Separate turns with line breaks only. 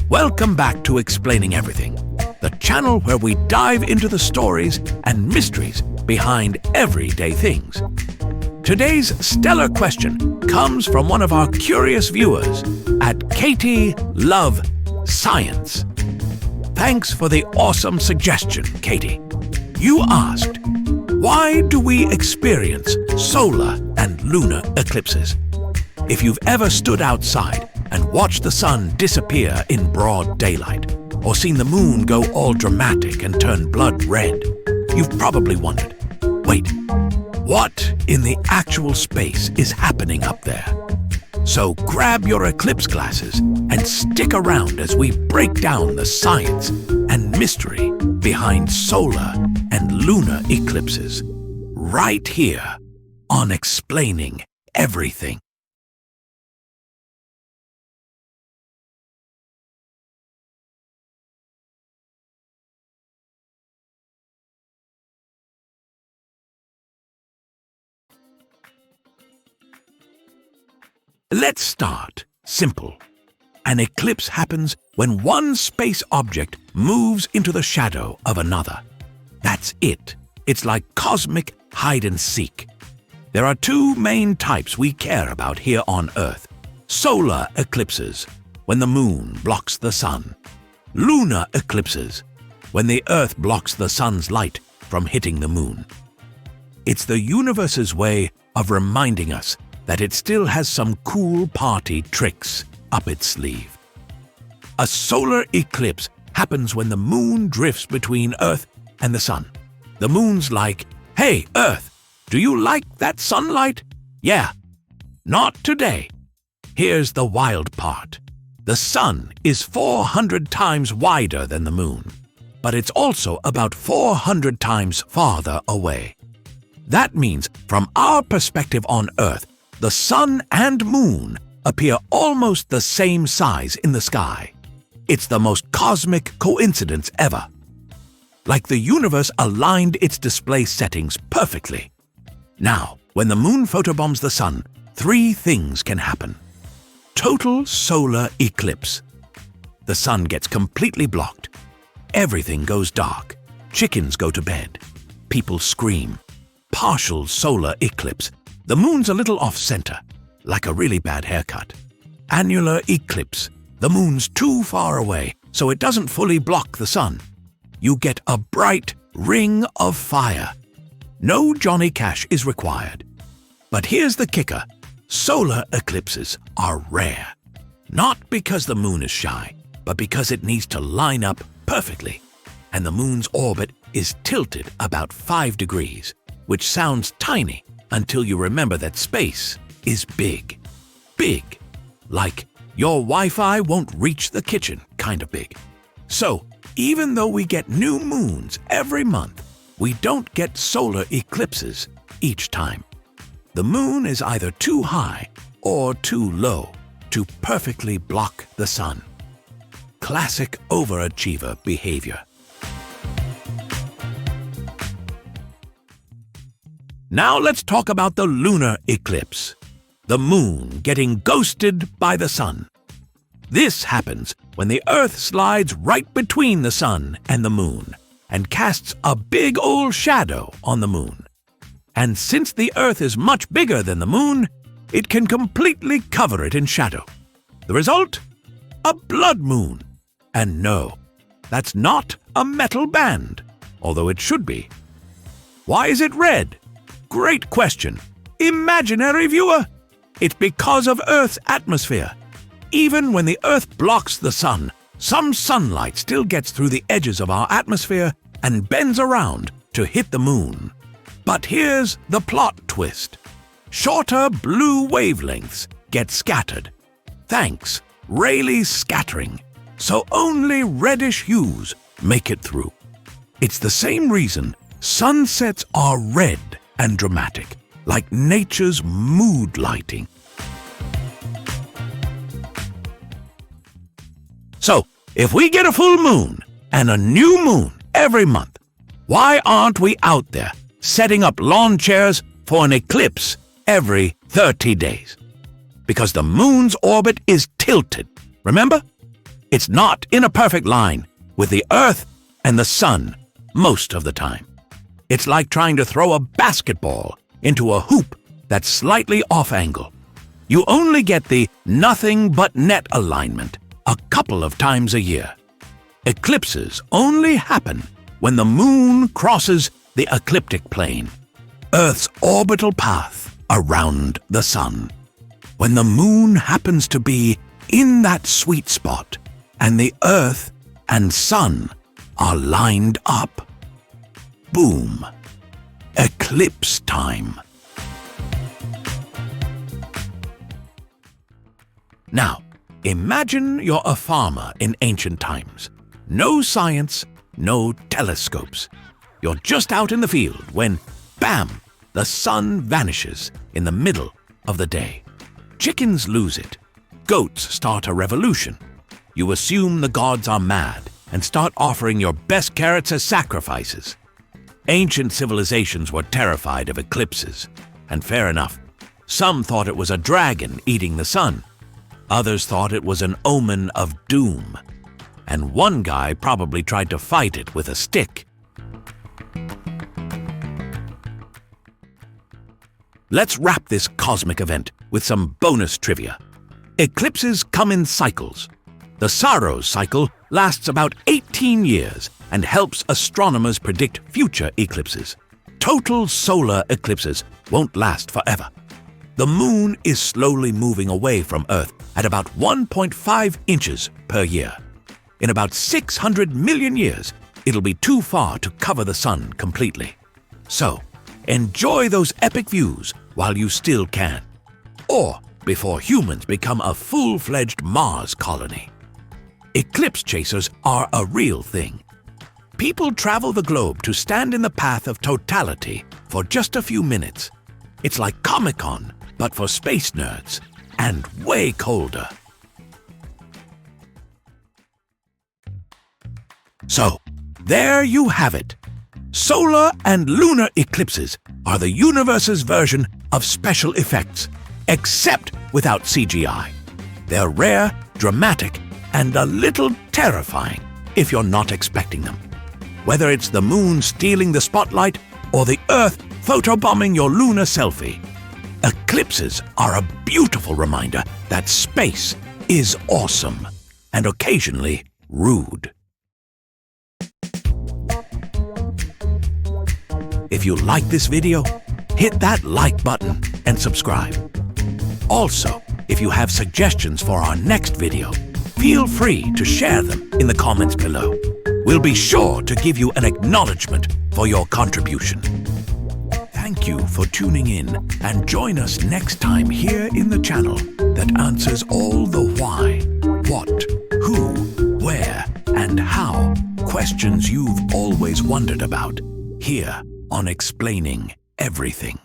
Welcome back to Explaining Everything, the channel where we dive into the stories and mysteries behind everyday things. Today's stellar question comes from one of our curious viewers at Katie Love Science. Thanks for the awesome suggestion, Katie. You asked, why do we experience solar and lunar eclipses? If you've ever stood outside and watched the sun disappear in broad daylight, or seen the moon go all dramatic and turn blood red, you've probably wondered, wait, what in the actual space is happening up there? So grab your eclipse glasses and stick around as we break down the science and mystery behind solar and lunar eclipses, right here on Explaining Everything. Let's start simple. An eclipse happens when one space object moves into the shadow of another. That's it. It's like cosmic hide and seek. There are two main types we care about here on Earth. Solar eclipses, when the moon blocks the sun. Lunar eclipses, when the Earth blocks the sun's light from hitting the moon. It's the universe's way of reminding us that it still has some cool party tricks up its sleeve. A solar eclipse happens when the moon drifts between Earth and the sun. The moon's like, hey, Earth, do you like that sunlight? Yeah. Not today. Here's the wild part. The sun is 400 times wider than the moon, but it's also about 400 times farther away. That means, from our perspective on Earth, the sun and moon appear almost the same size in the sky. It's the most cosmic coincidence ever. Like the universe aligned its display settings perfectly. Now, when the moon photobombs the sun, three things can happen. Total solar eclipse. The sun gets completely blocked. Everything goes dark. Chickens go to bed. People scream. Partial solar eclipse. The moon's a little off-center, like a really bad haircut. Annular eclipse. The moon's too far away, so it doesn't fully block the sun. You get a bright ring of fire. No Johnny Cash is required. But here's the kicker. Solar eclipses are rare. Not because the moon is shy, but because it needs to line up perfectly. And the moon's orbit is tilted about 5 degrees, which sounds tiny until you remember that space is big. Big. Like your Wi-Fi won't reach the kitchen kind of big. So, even though we get new moons every month, we don't get solar eclipses each time. The moon is either too high or too low to perfectly block the sun. Classic overachiever behavior. Now let's talk about the lunar eclipse. The moon getting ghosted by the sun. This happens when the Earth slides right between the sun and the moon and casts a big old shadow on the moon. And since the Earth is much bigger than the moon, it can completely cover it in shadow. The result? A blood moon. And no, that's not a metal band, although it should be. Why is it red? Great question. Imaginary viewer? It's because of Earth's atmosphere. Even when the Earth blocks the sun, some sunlight still gets through the edges of our atmosphere and bends around to hit the moon. But here's the plot twist. Shorter blue wavelengths get scattered. Thanks, Rayleigh's scattering. So only reddish hues make it through. It's the same reason sunsets are red and dramatic, like nature's mood lighting. So, if we get a full moon and a new moon every month, why aren't we out there setting up lawn chairs for an eclipse every 30 days? Because the moon's orbit is tilted, remember? It's not in a perfect line with the Earth and the Sun most of the time. It's like trying to throw a basketball into a hoop that's slightly off angle. You only get the nothing but net alignment a couple of times a year. Eclipses only happen when the moon crosses the ecliptic plane, Earth's orbital path around the sun. When the moon happens to be in that sweet spot and the Earth and sun are lined up. Boom! Eclipse time. Now, imagine you're a farmer in ancient times. No science, no telescopes. You're just out in the field when, bam, the sun vanishes in the middle of the day. Chickens lose it. Goats start a revolution. You assume the gods are mad and start offering your best carrots as sacrifices. Ancient civilizations were terrified of eclipses, and fair enough. Some thought it was a dragon eating the sun. Others thought it was an omen of doom. And one guy probably tried to fight it with a stick. Let's wrap this cosmic event with some bonus trivia. Eclipses come in cycles. The Saros cycle lasts about 18 years and helps astronomers predict future eclipses. Total solar eclipses won't last forever. The moon is slowly moving away from Earth at about 1.5 inches per year. In about 600 million years, it'll be too far to cover the sun completely. So, enjoy those epic views while you still can. Or before humans become a full-fledged Mars colony. Eclipse chasers are a real thing. People travel the globe to stand in the path of totality for just a few minutes. It's like Comic-Con, but for space nerds, and way colder. So, there you have it. Solar and lunar eclipses are the universe's version of special effects, except without CGI. They're rare, dramatic, and a little terrifying if you're not expecting them. Whether it's the moon stealing the spotlight or the Earth photobombing your lunar selfie, eclipses are a beautiful reminder that space is awesome and occasionally rude. If you like this video, hit that like button and subscribe. Also, if you have suggestions for our next video, feel free to share them in the comments below. We'll be sure to give you an acknowledgement for your contribution. Thank you for tuning in, and join us next time here in the channel that answers all the why, what, who, where, and how questions you've always wondered about, here on Explaining Everything.